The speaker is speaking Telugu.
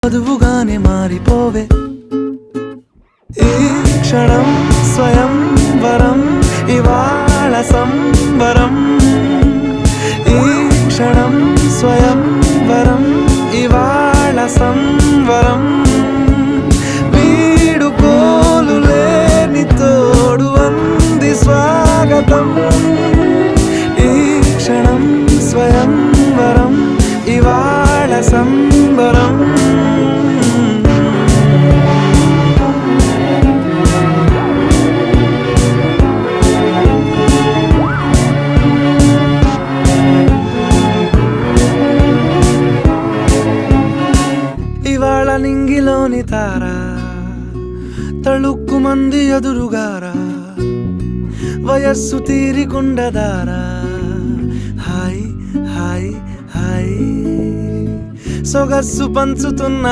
వధువుగానే మారిపోవే ఈ క్షణం స్వయం వరం ఇవాళ సంబరం ఈ క్షణం స్వయం వరం ఇవాళ సంవరం వీడుకోలు లేని తోడు అంది స్వాగతం ఈ క్షణం స్వయం వరం ఇవాళ సంబరం ఇవాళ నింగిలోని తారా తళుక్కు మంది ఎదురుగారా వయస్సు తీరికుండదారా హాయ్ హాయ్ హాయ్ సొగస్సు పంచుతున్న